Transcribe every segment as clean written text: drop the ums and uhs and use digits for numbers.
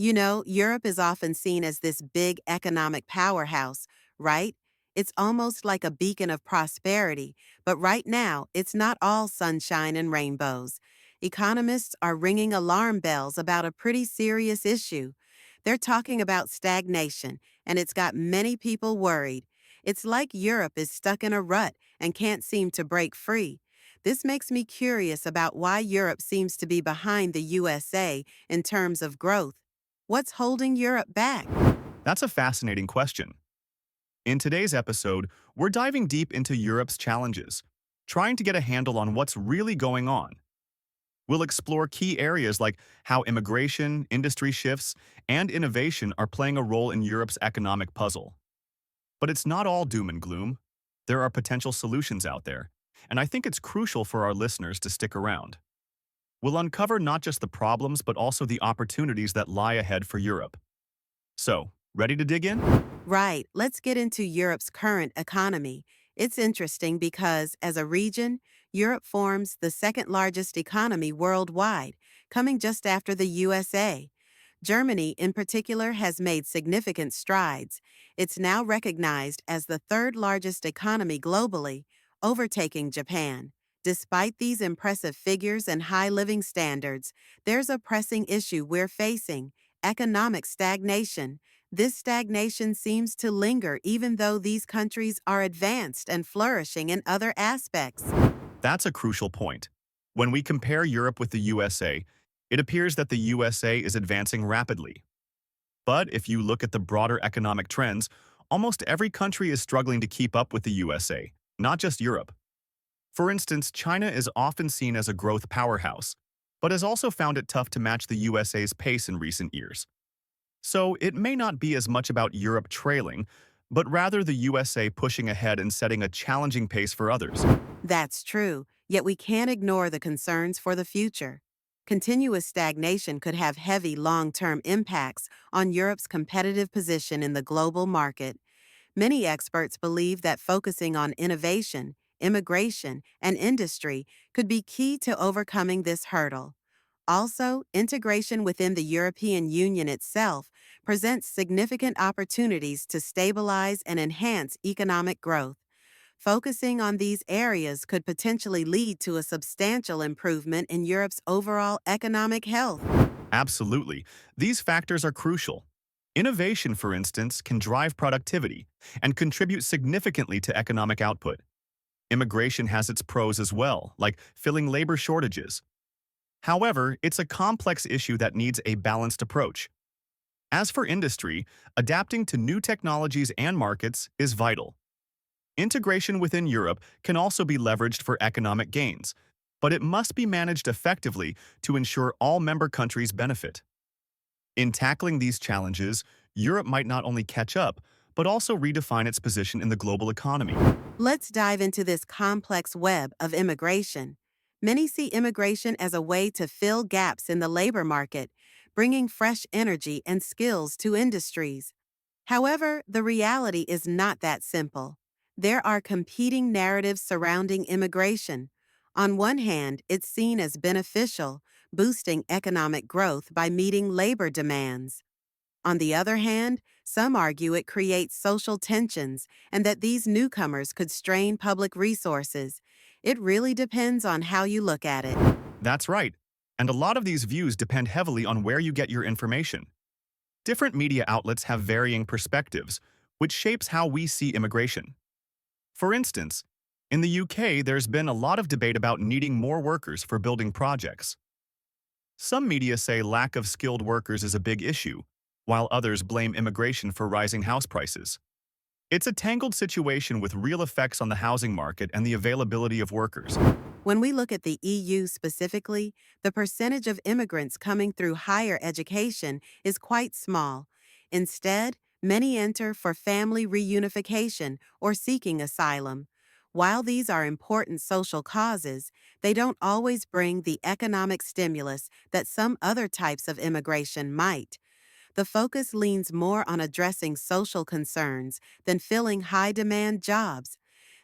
Europe is often seen as this big economic powerhouse, right? It's almost like a beacon of prosperity, but right now, it's not all sunshine and rainbows. Economists are ringing alarm bells about a pretty serious issue. They're talking about stagnation, and it's got many people worried. It's like Europe is stuck in a rut and can't seem to break free. This makes me curious about why Europe seems to be behind the USA in terms of growth. What's holding Europe back? That's a fascinating question. In today's episode, we're diving deep into Europe's challenges, trying to get a handle on what's really going on. We'll explore key areas like how immigration, industry shifts, and innovation are playing a role in Europe's economic puzzle. But it's not all doom and gloom. There are potential solutions out there, and I think it's crucial for our listeners to stick around. We'll uncover not just the problems but also the opportunities that lie ahead for Europe. So, ready to dig in? Right, let's get into Europe's current economy. It's interesting because, as a region, Europe forms the second largest economy worldwide, coming just after the USA. Germany, in particular, has made significant strides. It's now recognized as the third largest economy globally, overtaking Japan. Despite these impressive figures and high living standards, there's a pressing issue we're facing: economic stagnation. This stagnation seems to linger even though these countries are advanced and flourishing in other aspects. That's a crucial point. When we compare Europe with the USA, it appears that the USA is advancing rapidly. But if you look at the broader economic trends, almost every country is struggling to keep up with the USA, not just Europe. For instance, China is often seen as a growth powerhouse, but has also found it tough to match the USA's pace in recent years. So it may not be as much about Europe trailing, but rather the USA pushing ahead and setting a challenging pace for others. That's true, yet we can't ignore the concerns for the future. Continuous stagnation could have heavy long-term impacts on Europe's competitive position in the global market. Many experts believe that focusing on innovation, immigration, and industry could be key to overcoming this hurdle. Also, integration within the European Union itself presents significant opportunities to stabilize and enhance economic growth. Focusing on these areas could potentially lead to a substantial improvement in Europe's overall economic health. Absolutely. These factors are crucial. Innovation, for instance, can drive productivity and contribute significantly to economic output. Immigration has its pros as well, like filling labor shortages. However, it's a complex issue that needs a balanced approach. As for industry, adapting to new technologies and markets is vital. Integration within Europe can also be leveraged for economic gains, but it must be managed effectively to ensure all member countries benefit. In tackling these challenges, Europe might not only catch up, but also redefine its position in the global economy. Let's dive into this complex web of immigration. Many see immigration as a way to fill gaps in the labor market, bringing fresh energy and skills to industries. However, the reality is not that simple. There are competing narratives surrounding immigration. On one hand, it's seen as beneficial, boosting economic growth by meeting labor demands. On the other hand, some argue it creates social tensions and that these newcomers could strain public resources. It really depends on how you look at it. That's right, and a lot of these views depend heavily on where you get your information. Different media outlets have varying perspectives, which shapes how we see immigration. For instance, in the UK, there's been a lot of debate about needing more workers for building projects. Some media say lack of skilled workers is a big issue, while others blame immigration for rising house prices. It's a tangled situation with real effects on the housing market and the availability of workers. When we look at the EU specifically, the percentage of immigrants coming through higher education is quite small. Instead, many enter for family reunification or seeking asylum. While these are important social causes, they don't always bring the economic stimulus that some other types of immigration might. The focus leans more on addressing social concerns than filling high-demand jobs.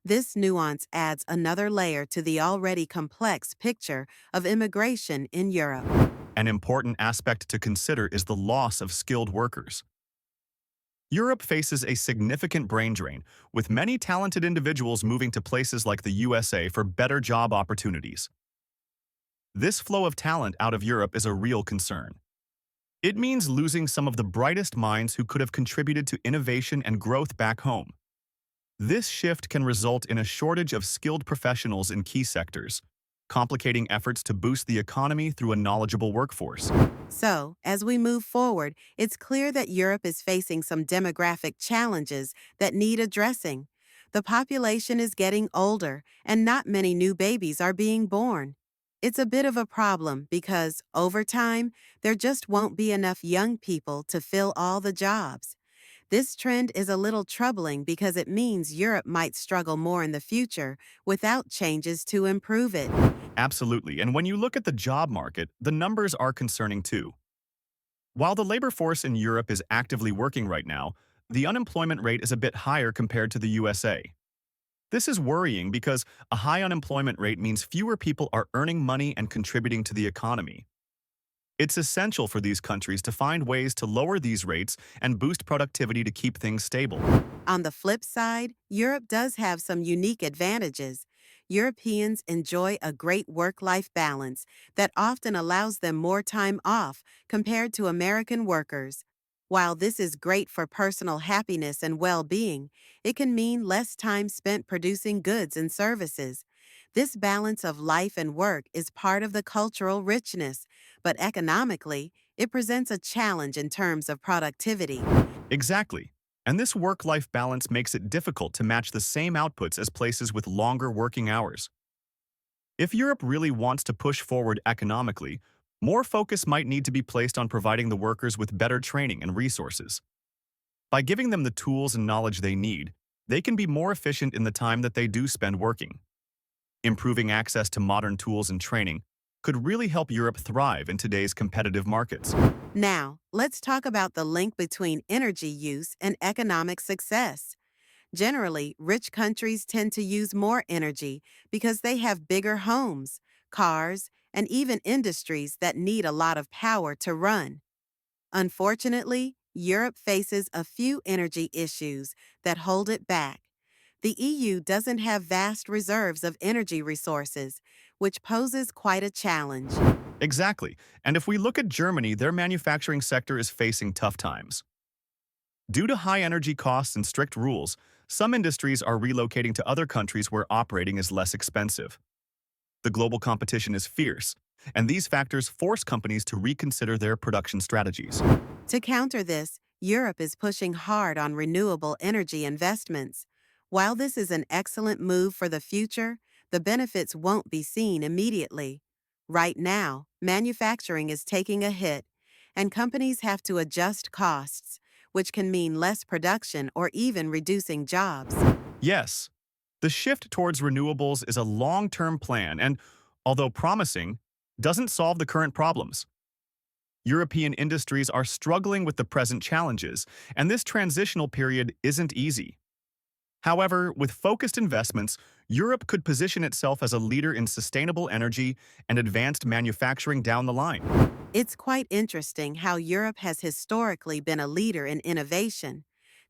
This nuance adds another layer to the already complex picture of immigration in Europe. An important aspect to consider is the loss of skilled workers. Europe faces a significant brain drain, with many talented individuals moving to places like the USA for better job opportunities. This flow of talent out of Europe is a real concern. It means losing some of the brightest minds who could have contributed to innovation and growth back home. This shift can result in a shortage of skilled professionals in key sectors, complicating efforts to boost the economy through a knowledgeable workforce. So, as we move forward, it's clear that Europe is facing some demographic challenges that need addressing. The population is getting older, and not many new babies are being born. It's a bit of a problem because, over time, there just won't be enough young people to fill all the jobs. This trend is a little troubling because it means Europe might struggle more in the future without changes to improve it. Absolutely, and when you look at the job market, the numbers are concerning too. While the labor force in Europe is actively working right now, the unemployment rate is a bit higher compared to the USA. This is worrying because a high unemployment rate means fewer people are earning money and contributing to the economy. It's essential for these countries to find ways to lower these rates and boost productivity to keep things stable. On the flip side, Europe does have some unique advantages. Europeans enjoy a great work life balance that often allows them more time off compared to American workers. While this is great for personal happiness and well being, it can mean less time spent producing goods and services. This balance of life and work is part of the cultural richness, but economically, it presents a challenge in terms of productivity. Exactly. And this work-life balance makes it difficult to match the same outputs as places with longer working hours. If Europe really wants to push forward economically, more focus might need to be placed on providing the workers with better training and resources. By giving them the tools and knowledge they need, they can be more efficient in the time that they do spend working. Improving access to modern tools and training could really help Europe thrive in today's competitive markets. Now, let's talk about the link between energy use and economic success. Generally, rich countries tend to use more energy because they have bigger homes, cars, and even industries that need a lot of power to run. Unfortunately, Europe faces a few energy issues that hold it back. The EU doesn't have vast reserves of energy resources, which poses quite a challenge. Exactly. And if we look at Germany, their manufacturing sector is facing tough times. Due to high energy costs and strict rules, some industries are relocating to other countries where operating is less expensive. The global competition is fierce, and these factors force companies to reconsider their production strategies. To counter this, Europe is pushing hard on renewable energy investments. While this is an excellent move for the future, the benefits won't be seen immediately. Right now, manufacturing is taking a hit, and companies have to adjust costs, which can mean less production or even reducing jobs. Yes, the shift towards renewables is a long-term plan and, although promising, doesn't solve the current problems. European industries are struggling with the present challenges, and this transitional period isn't easy. However, with focused investments, Europe could position itself as a leader in sustainable energy and advanced manufacturing down the line. It's quite interesting how Europe has historically been a leader in innovation.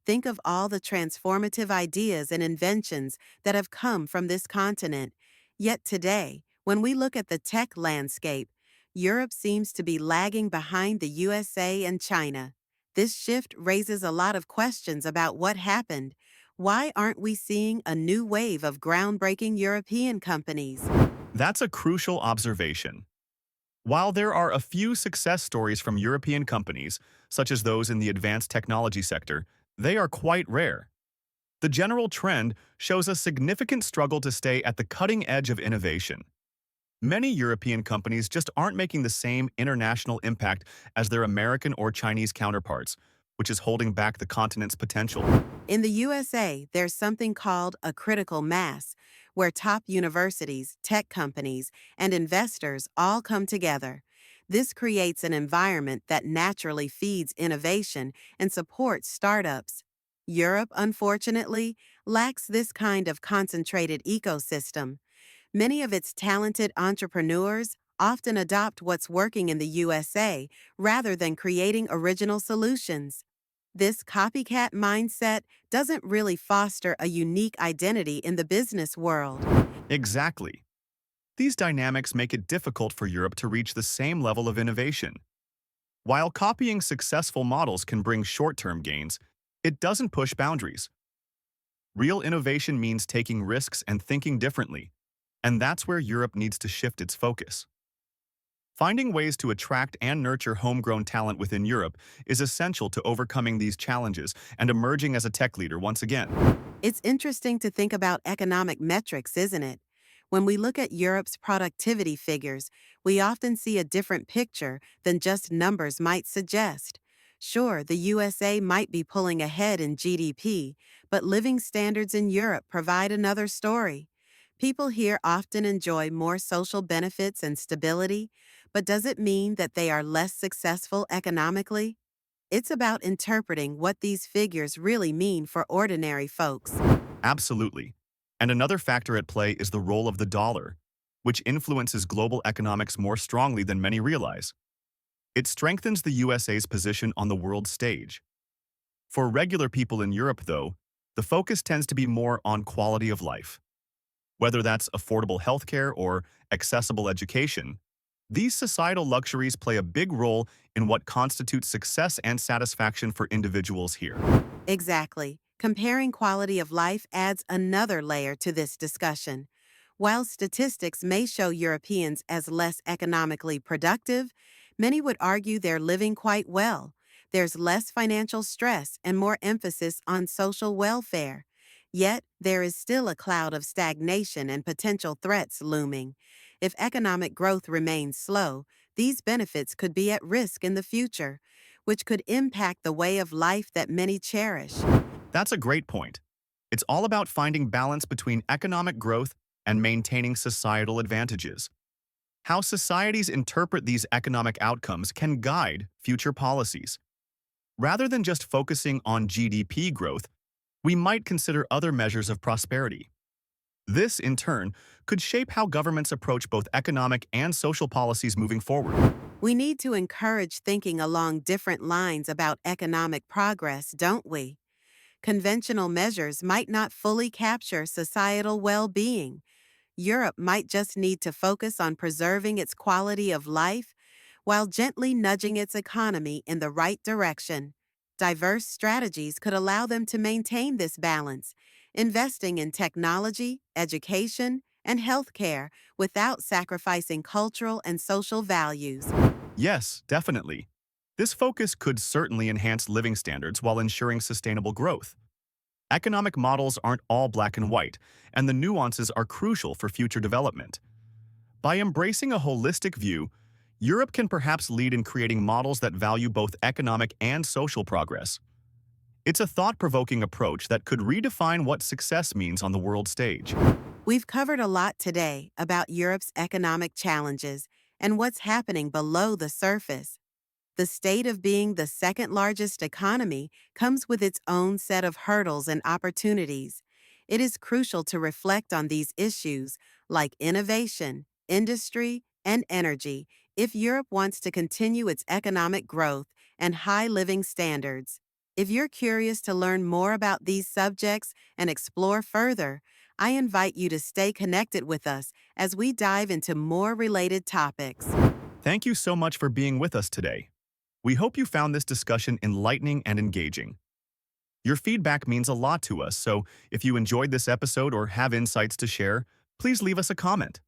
Think of all the transformative ideas and inventions that have come from this continent. Yet today, when we look at the tech landscape, Europe seems to be lagging behind the USA and China. This shift raises a lot of questions about what happened. Why aren't we seeing a new wave of groundbreaking European companies? That's a crucial observation. While there are a few success stories from European companies, such as those in the advanced technology sector, they are quite rare. The general trend shows a significant struggle to stay at the cutting edge of innovation. Many European companies just aren't making the same international impact as their American or Chinese counterparts, which is holding back the continent's potential. In the USA, there's something called a critical mass, where top universities, tech companies, and investors all come together. This creates an environment that naturally feeds innovation and supports startups. Europe, unfortunately, lacks this kind of concentrated ecosystem. Many of its talented entrepreneurs often adopt what's working in the USA rather than creating original solutions. This copycat mindset doesn't really foster a unique identity in the business world. Exactly. These dynamics make it difficult for Europe to reach the same level of innovation. While copying successful models can bring short-term gains, it doesn't push boundaries. Real innovation means taking risks and thinking differently, and that's where Europe needs to shift its focus. Finding ways to attract and nurture homegrown talent within Europe is essential to overcoming these challenges and emerging as a tech leader once again. It's interesting to think about economic metrics, isn't it? When we look at Europe's productivity figures, we often see a different picture than just numbers might suggest. Sure, the USA might be pulling ahead in GDP, but living standards in Europe provide another story. People here often enjoy more social benefits and stability, but does it mean that they are less successful economically? It's about interpreting what these figures really mean for ordinary folks. Absolutely. And another factor at play is the role of the dollar, which influences global economics more strongly than many realize. It strengthens the USA's position on the world stage. For regular people in Europe, though, the focus tends to be more on quality of life. Whether that's affordable healthcare or accessible education, these societal luxuries play a big role in what constitutes success and satisfaction for individuals here. Exactly. Comparing quality of life adds another layer to this discussion. While statistics may show Europeans as less economically productive, many would argue they're living quite well. There's less financial stress and more emphasis on social welfare. Yet, there is still a cloud of stagnation and potential threats looming. If economic growth remains slow, these benefits could be at risk in the future, which could impact the way of life that many cherish. That's a great point. It's all about finding balance between economic growth and maintaining societal advantages. How societies interpret these economic outcomes can guide future policies. Rather than just focusing on GDP growth, we might consider other measures of prosperity. This, in turn, could shape how governments approach both economic and social policies moving forward. We need to encourage thinking along different lines about economic progress, don't we? Conventional measures might not fully capture societal well being. Europe might just need to focus on preserving its quality of life while gently nudging its economy in the right direction. Diverse strategies could allow them to maintain this balance, investing in technology, education, and healthcare without sacrificing cultural and social values. Yes, definitely. This focus could certainly enhance living standards while ensuring sustainable growth. Economic models aren't all black and white, and the nuances are crucial for future development. By embracing a holistic view, Europe can perhaps lead in creating models that value both economic and social progress. It's a thought-provoking approach that could redefine what success means on the world stage. We've covered a lot today about Europe's economic challenges and what's happening below the surface. The state of being the second largest economy comes with its own set of hurdles and opportunities. It is crucial to reflect on these issues like innovation, industry, and energy if Europe wants to continue its economic growth and high living standards. If you're curious to learn more about these subjects and explore further, I invite you to stay connected with us as we dive into more related topics. Thank you so much for being with us today. We hope you found this discussion enlightening and engaging. Your feedback means a lot to us, so if you enjoyed this episode or have insights to share, please leave us a comment.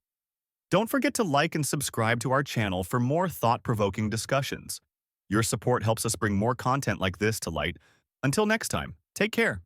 Don't forget to like and subscribe to our channel for more thought-provoking discussions. Your support helps us bring more content like this to light. Until next time, take care.